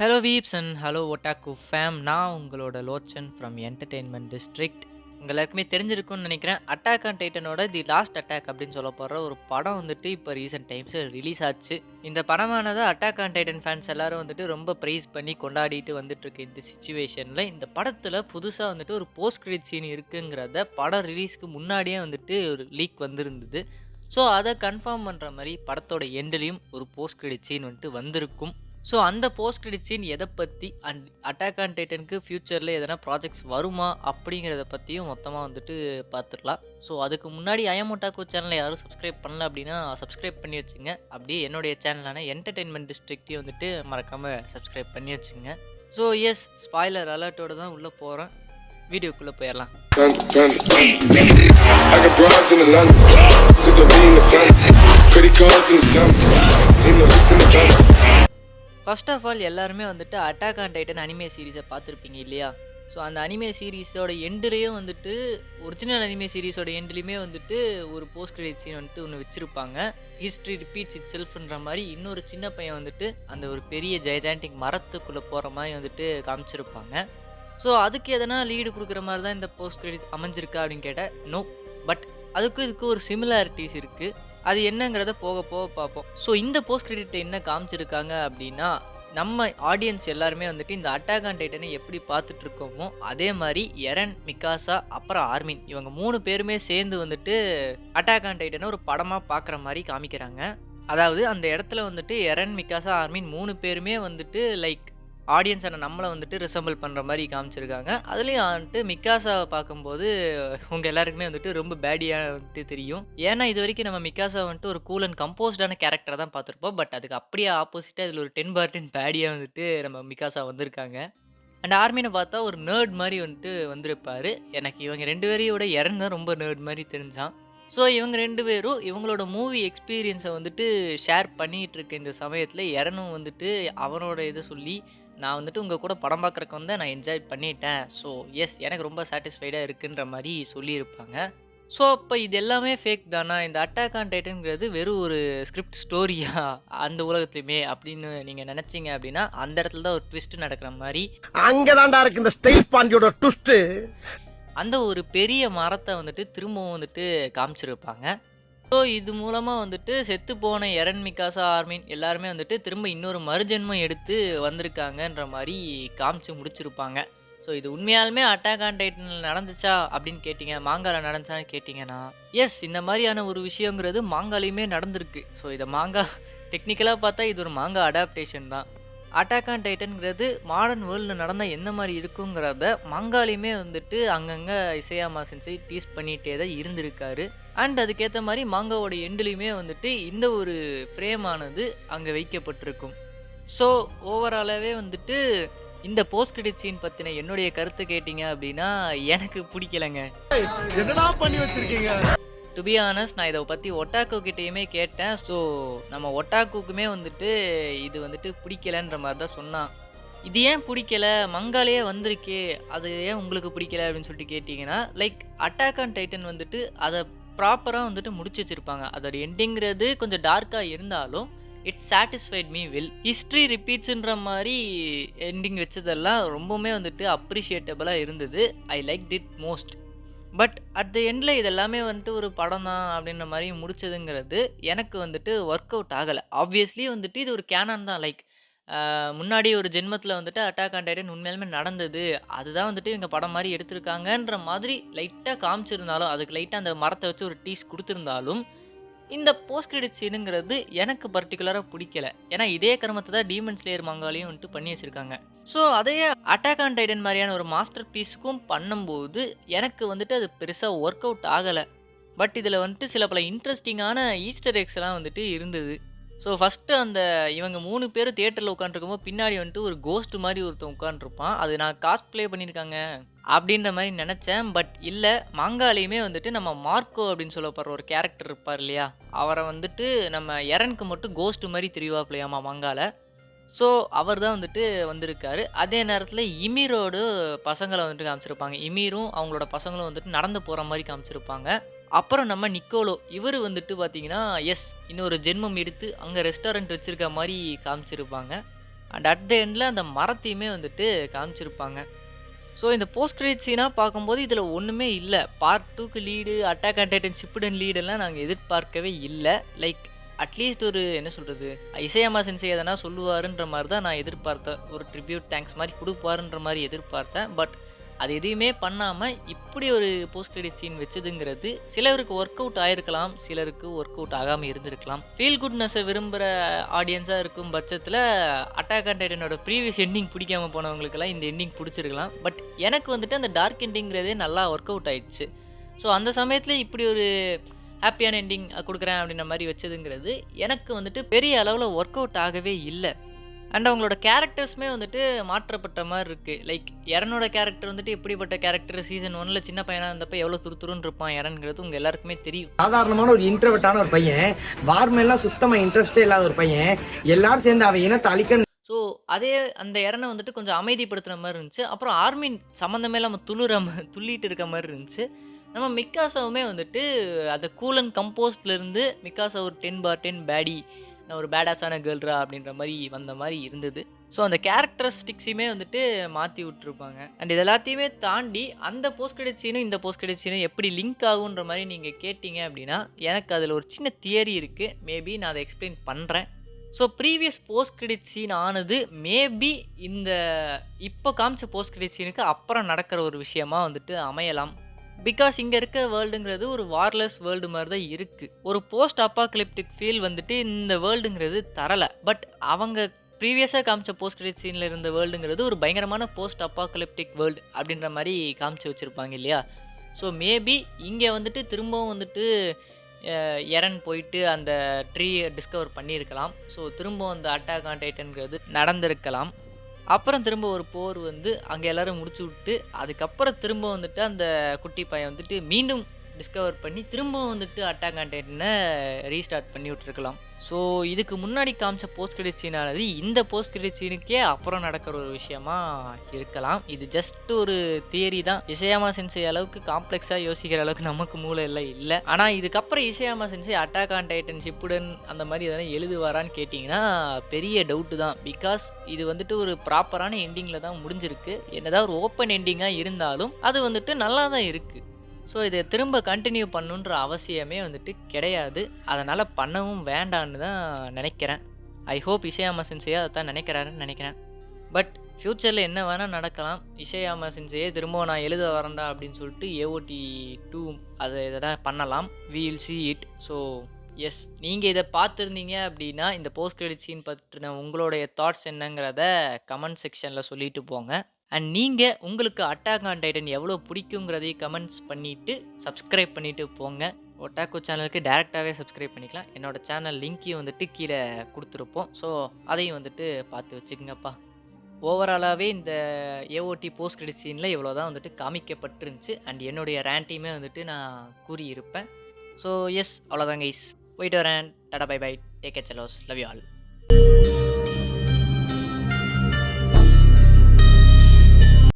Hello weebs and hello otaku fam. நான் உங்களோட Lochan from entertainment district. உங்க எல்லாருக்குமே தெரிஞ்சிருக்கும்னு நினைக்கிறேன். அட்டாக் ஆன் டைட்டனோட தி லாஸ்ட் அட்டாக் அப்படின்னு சொல்ல போகிற ஒரு படம் வந்துட்டு இப்போ ரீசெண்ட் டைம்ஸில் ரிலீஸ் ஆச்சு. இந்த படமானதை அட்டாக் ஆன் டைட்டன் ஃபேன்ஸ் எல்லாரும் வந்துட்டு ரொம்ப ப்ரைஸ் பண்ணி கொண்டாடிட்டு வந்துட்டு இருக்கு. இந்த சுச்சுவேஷனில் இந்த படத்தில் புதுசாக வந்துட்டு ஒரு போஸ்ட் கிரெடிட் சீன் இருக்குங்கிறத படம் ரிலீஸ்க்கு முன்னாடியே வந்துட்டு ஒரு லீக் வந்திருந்தது. ஸோ அதை கன்ஃபார்ம் பண்ணுற மாதிரி படத்தோட எண்ட்லேயும் ஒரு போஸ்ட் கிரெடிட் சீன் வந்துட்டு வந்திருக்கும். ஸோ அந்த போஸ்ட் கிரெடிட் சீன் எதை பற்றி அண்ட் அட்டாக் ஆன் டைட்டனுக்கு ஃப்யூச்சரில் எதனா ப்ராஜெக்ட்ஸ் வருமா அப்படிங்கிறத பற்றியும் மொத்தமாக வந்துட்டு பார்த்துடலாம். ஸோ அதுக்கு முன்னாடி ஐஎம்ஓட்டாக்கோ சேனலை யாரும் சப்ஸ்கிரைப் பண்ணல அப்படின்னா சப்ஸ்கிரைப் பண்ணி வச்சுங்க. அப்படியே என்னுடைய சேனலான என்டர்டெயின்மெண்ட் டிஸ்ட்ரிக்டையும் வந்துட்டு மறக்காமல் சப்ஸ்கிரைப் பண்ணி வச்சுங்க. ஸோ எஸ், ஸ்பாய்லர் அலர்ட்டோடு தான் உள்ளே போகிறேன். வீடியோக்குள்ளே போயிடலாம். ஃபர்ஸ்ட் ஆஃப் ஆல் எல்லாருமே வந்துட்டு அட்டாக் ஆன் டைட்டன் அனிமே சீரீஸை பார்த்துருப்பீங்க இல்லையா? ஸோ அந்த அனிமே சீரீஸோட எண்டுலேயும் வந்துட்டு ஒரிஜினல் அனிமே சீரீஸோட எண்டுலேயுமே வந்துட்டு ஒரு போஸ்ட் கிரெடிட் சீன் வந்துட்டு ஒன்று வச்சுருப்பாங்க. ஹிஸ்ட்ரி ரிப்பீட்ஸ் இட் செல்ஃப்ன்ற மாதிரி இன்னொரு சின்ன பையன் வந்துட்டு அந்த ஒரு பெரிய ஜெயஜாண்டிக் மரத்துக்குள்ளே போகிற மாதிரி வந்துட்டு காமிச்சிருப்பாங்க. ஸோ அதுக்கு எதனா லீடு கொடுக்குற மாதிரி தான் இந்த போஸ்ட் கிரெடிட் அமைஞ்சிருக்கா அப்படின்னு கேட்டால் நோ. பட் அதுக்கும் இதுக்கு ஒரு சிமிலாரிட்டிஸ் இருக்குது. அது என்னங்கிறத போக போக பார்ப்போம். ஸோ இந்த போஸ்ட் கிரெடிட்டை என்ன காமிச்சிருக்காங்க அப்படின்னா, நம்ம ஆடியன்ஸ் எல்லாருமே வந்துட்டு இந்த அட்டாக் ஆன் டைட்டனை எப்படி பார்த்துட்டு இருக்கோமோ அதே மாதிரி எரன், மிகாசா அப்புறம் ஆர்மின் இவங்க 3 பேருமே சேர்ந்து வந்துட்டு அட்டாக் ஆன் டைட்டனை ஒரு படமாக பார்க்குற மாதிரி காமிக்கிறாங்க. அதாவது அந்த இடத்துல வந்துட்டு எரன், மிகாசா, ஆர்மின் 3 பேருமே வந்துட்டு லைக் ஆடியன்ஸான நம்மளை வந்துட்டு ரிசம்பிள் பண்ணுற மாதிரி காமிச்சிருக்காங்க. அதுலேயும் வந்துட்டு மிகாசாவை பார்க்கும்போது உங்கள் எல்லாருக்குமே வந்துட்டு ரொம்ப பேடியாக வந்துட்டு தெரியும். ஏன்னா இது வரைக்கும் நம்ம மிகாசா வந்துட்டு ஒரு கூல் அண்ட் கம்போஸ்டான கேரக்டரை தான் பார்த்துருப்போம். பட் அதுக்கு அப்படியே ஆப்போசிட்டாக இதில் ஒரு 10/10 பேடியாக வந்துட்டு நம்ம மிகாசா வந்திருக்காங்க. அண்ட் ஆர்மினை பார்த்தா ஒரு நேர்ட் மாதிரி வந்துட்டு வந்திருப்பார். எனக்கு இவங்க 2 பேரையோட இறந்து தான் ரொம்ப நேர்ட் மாதிரி தெரிஞ்சான். ஸோ இவங்க 2 பேரும் இவங்களோட மூவி எக்ஸ்பீரியன்ஸை வந்துட்டு ஷேர் பண்ணிகிட்டு இருக்க இந்த சமயத்தில் இறனும் வந்துட்டு அவனோட இதை சொல்லி, நான் வந்துட்டு உங்கள் கூட படம் பார்க்குறக்கு வந்து நான் என்ஜாய் பண்ணிட்டேன். ஸோ எஸ், எனக்கு ரொம்ப சாட்டிஸ்ஃபைடாக இருக்குன்ற மாதிரி சொல்லியிருப்பாங்க. ஸோ அப்போ இது எல்லாமே ஃபேக் தானா? இந்த அட்டாக் ஆன் டைட்டன்ங்கிறது வெறும் ஒரு ஸ்கிரிப்ட் ஸ்டோரியா அந்த உலகத்துலையுமே அப்படின்னு நீங்கள் நினச்சிங்க அப்படின்னா அந்த இடத்துல தான் ஒரு ட்விஸ்ட் நடக்கிற மாதிரி. அங்கதான்டா இருக்கு இந்த ஸ்டைல் பாண்டியோட ட்விஸ்ட். அந்த ஒரு பெரிய மரத்தை வந்துட்டு திரும்பவும் வந்துட்டு காமிச்சிருப்பாங்க. ஸோ இது மூலமாக வந்துட்டு செத்து போன எரன், மிகாசா, ஆர்மின் எல்லாருமே வந்துட்டு திரும்ப இன்னொரு மறுஜென்மம் எடுத்து வந்திருக்காங்கன்ற மாதிரி காமிச்சு முடிச்சிருப்பாங்க. ஸோ இது உண்மையாலுமே அட்டாக் ஆன் டைட்டனில் நடந்துச்சா அப்படின்னு கேட்டிங்க, மாங்காவில் நடந்துச்சான்னு கேட்டிங்கன்னா எஸ், இந்த மாதிரியான ஒரு விஷயங்கிறது மாங்காலையுமே நடந்திருக்கு. ஸோ இதை மாங்கா டெக்னிக்கலாக பார்த்தா இது ஒரு மாங்கா அடாப்டேஷன் தான். அட்டாக் ஆன் டைட்டன்ங்கிறது மாடர்ன் வேர்ல்டில் நடந்தால் என்ன மாதிரி இருக்குங்கிறத மாங்காலையுமே வந்துட்டு அங்கங்கே இசையாமா சென்சை டீஸ் பண்ணிகிட்டே தான் இருந்திருக்காரு. அண்ட் அதுக்கேற்ற மாதிரி மாங்காவோட எண்டுலையுமே வந்துட்டு இந்த ஒரு ஃப்ரேம் ஆனது அங்கே வைக்கப்பட்டிருக்கும். ஸோ ஓவராலாகவே வந்துட்டு இந்த போஸ்ட் கிரெடிட் சீன் பற்றின என்னுடைய கருத்து கேட்டிங்க அப்படின்னா எனக்கு பிடிக்கலைங்க. என்னடா பண்ணி வச்சிருக்கீங்க? டு பி ஆனஸ்ட், நான் இதை பற்றி ஒட்டாக்கு கிட்டேயுமே கேட்டேன். ஸோ நம்ம ஒட்டாக்குக்குமே வந்துட்டு இது வந்துட்டு பிடிக்கலன்ற மாதிரி தான் சொன்னான். இது ஏன் பிடிக்கல, மங்காலேயே வந்திருக்கே, அது ஏன் உங்களுக்கு பிடிக்கல அப்படின்னு சொல்லிட்டு கேட்டிங்கன்னா, லைக் அட்டாக் ஆன் டைட்டன் வந்துட்டு அதை ப்ராப்பராக வந்துட்டு முடிச்சு வச்சுருப்பாங்க. அதோட எண்டிங்கிறது கொஞ்சம் டார்க்காக இருந்தாலும் it's satisfied me well. History ரிப்பீட்ஸுன்ற மாதிரி எண்டிங் வச்சதெல்லாம் ரொம்பவுமே வந்துட்டு அப்ரிஷியேட்டபுளாக இருந்தது. I like did most. But at the எண்டில் இது எல்லாமே வந்துட்டு ஒரு படம் தான் அப்படின்ற மாதிரி முடிச்சதுங்கிறது எனக்கு வந்துட்டு ஒர்க் அவுட் ஆகலை. ஆப்வியஸ்லி வந்துட்டு இது ஒரு கேனான் தான். லைக் முன்னாடி ஒரு ஜென்மத்தில் வந்துட்டு அட்டாக் ஆன் டைட்டன் உண்மையாலுமே நடந்தது, அதுதான் வந்துட்டு இவங்க படம் மாதிரி எடுத்திருக்காங்கன்ற மாதிரி லைட்டாக காமிச்சிருந்தாலும், அதுக்கு லைட்டாக அந்த மரத்தை வச்சு ஒரு டீஸ் கொடுத்துருந்தாலும், இந்த போஸ்ட் கிரெடிட் சீனுங்கிறது எனக்கு பர்டிகுலராக பிடிக்கல. ஏன்னா இதே கர்மத்தை தான் டீமன் ஸ்லேயர் மாங்காலையும் வந்துட்டு பண்ணி வச்சுருக்காங்க. ஸோ அதையே அட்டாக் ஆன் டைட்டன் மாதிரியான ஒரு மாஸ்டர் பீஸுக்கும் பண்ணும்போது எனக்கு வந்துட்டு அது பெருசாக ஒர்க் அவுட் ஆகலை. பட் இதில் வந்துட்டு சில பல இன்ட்ரெஸ்டிங்கான ஈஸ்டர் எக்ஸ்லாம் வந்துட்டு இருந்தது. ஸோ ஃபஸ்ட்டு அந்த இவங்க 3 பேரும் தியேட்டரில் உட்காந்துருக்கும்போது பின்னாடி வந்துட்டு ஒரு கோஸ்ட் மாதிரி ஒருத்தன் உட்காந்துருப்பான். அது நான் காஸ்ப்ளே பண்ணியிருக்காங்க அப்படின்ற மாதிரி நினச்சேன். பட் இல்லை, மாங்காலையுமே வந்துட்டு நம்ம மார்க்கோ அப்படின்னு சொல்லப்படுற ஒரு கேரக்டர் இருப்பார் இல்லையா, அவரை வந்துட்டு நம்ம எரனுக்கு மட்டும் கோஸ்ட் மாதிரி தெரிவாப்லையாமா மாங்கால. ஸோ அவர் தான் வந்துட்டு வந்திருக்காரு. அதே நேரத்தில் இமீரோட பசங்களை வந்துட்டு காமிச்சிருப்பாங்க. இமீரும் அவங்களோட பசங்களும் வந்துட்டு நடந்து போகிற மாதிரி காமிச்சிருப்பாங்க. அப்புறம் நம்ம நிக்கோலோ இவர் வந்துட்டு பார்த்தீங்கன்னா எஸ், இன்னொரு ஜென்மம் எடுத்து அங்கே ரெஸ்டாரண்ட் வச்சுருக்க மாதிரி காமிச்சிருப்பாங்க. அண்ட் அட் த எண்டில் அந்த மரத்தையுமே வந்துட்டு காமிச்சிருப்பாங்க. ஸோ இந்த போஸ்ட் கிரெடிட் சீனாக பார்க்கும்போது இதில் ஒன்றுமே இல்லை. பார்ட் 2க்கு லீடு, அட்டாக் ஆன் டைட்டன் ஷிப்புடன் லீடெல்லாம் நாங்கள் எதிர்பார்க்கவே இல்லை. லைக் அட்லீஸ்ட் ஒரு என்ன சொல்கிறது, இசையாமா சென்சே எதனா சொல்லுவாருன்ற மாதிரி தான் நான் எதிர்பார்த்தேன். ஒரு ட்ரிபியூட் தேங்க்ஸ் மாதிரி கொடுப்பாருன்ற மாதிரி எதிர்பார்த்தேன். பட் அது எதையுமே பண்ணாமல் இப்படி ஒரு போஸ்ட் கிரெடிட் சீன் வச்சதுங்கிறது சிலருக்கு ஒர்க் அவுட் ஆகிருக்கலாம், சிலருக்கு ஒர்க் அவுட் ஆகாமல் இருந்திருக்கலாம். ஃபீல் குட்னஸை விரும்புகிற ஆடியன்ஸாக இருக்கும் பட்சத்தில் அட்டாக் ஆன் டைட்டனோட ப்ரீவியஸ் எண்டிங் பிடிக்காமல் போனவங்களுக்கெல்லாம் இந்த எண்டிங் பிடிச்சிருக்கலாம். பட் எனக்கு வந்துட்டு அந்த டார்க் எண்டிங்கிறதே நல்லா ஒர்க் அவுட் ஆயிடுச்சு. ஸோ அந்த சமயத்தில் இப்படி ஒரு ஹாப்பியான எண்டிங் கொடுக்குறேன் அப்படின்ற மாதிரி வச்சதுங்கிறது எனக்கு வந்துட்டு பெரிய அளவில் ஒர்க் அவுட் ஆகவே இல்லை. அண்ட் அவங்களோட கேரக்டர்ஸுமே வந்துட்டு மாற்றப்பட்ட மாதிரி இருக்குது. லைக் எரனோட கேரக்டர் வந்துட்டு எப்படிப்பட்ட கேரக்டர், சீசன் 1 சின்ன பையனாக இருந்தப்போ எவ்வளோ துருத்துருன்னு இருப்பான் எரன்கிறது உங்கள் எல்லாருக்குமே தெரியும். சாதாரணமான ஒரு இன்ட்ரோவர்ட்டான ஒரு பையன், வார்மெல்லாம் சுத்தமாக இன்ட்ரெஸ்டே இல்லாத ஒரு பையன், எல்லாரும் சேர்ந்து அவன் இனத்தை அழிக்க. ஸோ அதே அந்த எரனை வந்துட்டு கொஞ்சம் அமைதிப்படுத்துகிற மாதிரி இருந்துச்சு. அப்புறம் ஆர்மின் சம்மந்தமே இல்லாமல் துள்ளிட்டு இருக்க மாதிரி இருந்துச்சு. நம்ம மிக்காசாவுமே வந்துட்டு அந்த கூல் அண்ட் கம்போஸ்ட்லேருந்து மிக்காசா ஒரு 10/10 பேடி, ஒரு பேடாஸான கேர்ள்ரா அப்படின்ற மாதிரி வந்த மாதிரி இருந்தது. ஸோ அந்த கேரக்டரிஸ்டிக்ஸையுமே வந்துட்டு மாற்றி விட்டுருப்பாங்க. அண்ட் இது எல்லாத்தையுமே தாண்டி அந்த போஸ்ட் கிரெடிட் சீனும் இந்த போஸ்ட் கிரெடிட் சீனும் எப்படி லிங்க் ஆகுன்ற மாதிரி நீங்கள் கேட்டிங்க அப்படின்னா எனக்கு அதில் ஒரு சின்ன தியரி இருக்குது. மேபி நான் அதை எக்ஸ்பிளைன் பண்ணுறேன். So previous post credit scene ஆனது மேபி இந்த இப்போ காமிச்ச போஸ்ட் கிரெடிட் சீனுக்கு அப்புறம் நடக்கிற ஒரு விஷயமா வந்துட்டு அமையலாம். பிகாஸ் இங்கே இருக்க வேர்ல்டுங்கிறது ஒரு வார்லெஸ் வேர்ல்டு மாதிரி தான் இருக்குது. ஒரு போஸ்ட் அப்பாகலிப்டிக் ஃபீல் வந்துட்டு இந்த வேர்ல்டுங்கிறது தரலை. பட் அவங்க ப்ரீவியஸாக காமிச்ச போஸ்ட் கிரெடிட் சீனில் இருந்த வேர்ல்டுங்கிறது ஒரு பயங்கரமான போஸ்ட் அப்பாகலிப்டிக் வேர்ல்டு அப்படின்ற மாதிரி காமிச்சு வச்சுருப்பாங்க இல்லையா. ஸோ மேபி இங்கே வந்துட்டு திரும்பவும் வந்துட்டு எரன் போயிட்டு அந்த ட்ரீயை டிஸ்கவர் பண்ணியிருக்கலாம். ஸோ திரும்பவும் அந்த அட்டாக் ஆன் டைட்டன்கிறது நடந்திருக்கலாம். அப்புறம் திரும்ப ஒரு போர் வந்து அங்கே எல்லோரும் முடிச்சு விட்டு அதுக்கப்புறம் திரும்ப வந்துட்டு அந்த குட்டி பையன் வந்துட்டு மீண்டும் டிஸ்கவர் பண்ணி திரும்பவும் வந்துட்டு அட்டாக் ஆன் டைட்டனை ரீஸ்டார்ட் பண்ணி விட்டுருக்கலாம். ஸோ இதுக்கு முன்னாடி காமிச்ச போஸ்ட் கிரெடிட் சீனானது இந்த போஸ்ட் கிரெடிட் சீனுக்கே அப்புறம் நடக்கிற ஒரு விஷயமா இருக்கலாம். இது ஜஸ்ட் ஒரு தியரி தான். இசையாமா சென்சே அளவுக்கு காம்ப்ளெக்ஸாக யோசிக்கிற அளவுக்கு நமக்கு மூளை எல்லாம் இல்லை. ஆனால் இதுக்கப்புறம் Isayama sensei attack on Titan ஷிப்புடன் அந்த மாதிரி எதனா எழுதுவாரான்னு கேட்டிங்கன்னா பெரிய டவுட்டு தான். பிகாஸ் இது வந்துட்டு ஒரு ப்ராப்பரான எண்டிங்கில் தான் முடிஞ்சிருக்கு. என்னதான் ஒரு ஓப்பன் எண்டிங்காக இருந்தாலும் அது வந்துட்டு நல்லா தான் இருக்குது. ஸோ இதை திரும்ப கண்டினியூ பண்ணுன்ற அவசியமே வந்துட்டு கிடையாது. அதனால் பண்ணவும் வேண்டான்னு தான் நினைக்கிறேன். ஐ ஹோப் இசையாமா சென்சே அதை தான் நினைக்கிறாருன்னு நினைக்கிறேன். பட் ஃப்யூச்சரில் என்ன வேணால் நடக்கலாம். இசையாமா சென்சே திரும்ப நான் எழுத வரேன்டா அப்படின்னு சொல்லிட்டு AOT 2 அதை இதெல்லாம் பண்ணலாம். we will see it. So yes, நீங்கள் இதை பார்த்துருந்தீங்க அப்படின்னா இந்த போஸ்ட் கிரெடிட் சீன் பற்றின உங்களுடைய தாட்ஸ் என்னங்கிறத கமெண்ட் செக்ஷனில் சொல்லிட்டு போங்க. அண்ட் நீங்கள் உங்களுக்கு அட்டாக் ஆன் டைட்டன் எவ்வளோ பிடிக்குங்கிறதையும் கமெண்ட்ஸ் பண்ணிவிட்டு சப்ஸ்கிரைப் பண்ணிவிட்டு போங்க. ஒட்டாக்கோ சேனலுக்கு டேரெக்டாகவே சப்ஸ்கிரைப் பண்ணிக்கலாம். என்னோடய சேனல் லிங்க்கையும் வந்துட்டு கீழே கொடுத்துருப்போம். ஸோ அதையும் வந்துட்டு பார்த்து வச்சுக்கோங்கப்பா. ஓவராலாகவே இந்த AOT போஸ்ட் கிரெடிட் சீனில் இவ்வளோ தான் வந்துட்டு காமிக்கப்பட்டிருந்துச்சு. அண்ட் என்னுடைய ரேண்ட்டையுமே வந்துட்டு நான் கூறியிருப்பேன். ஸோ எஸ், அவ்வளோதாங்க கைஸ். போயிட்டு வரேன். Tata bye bye. Take care செலோஸ். Love you all.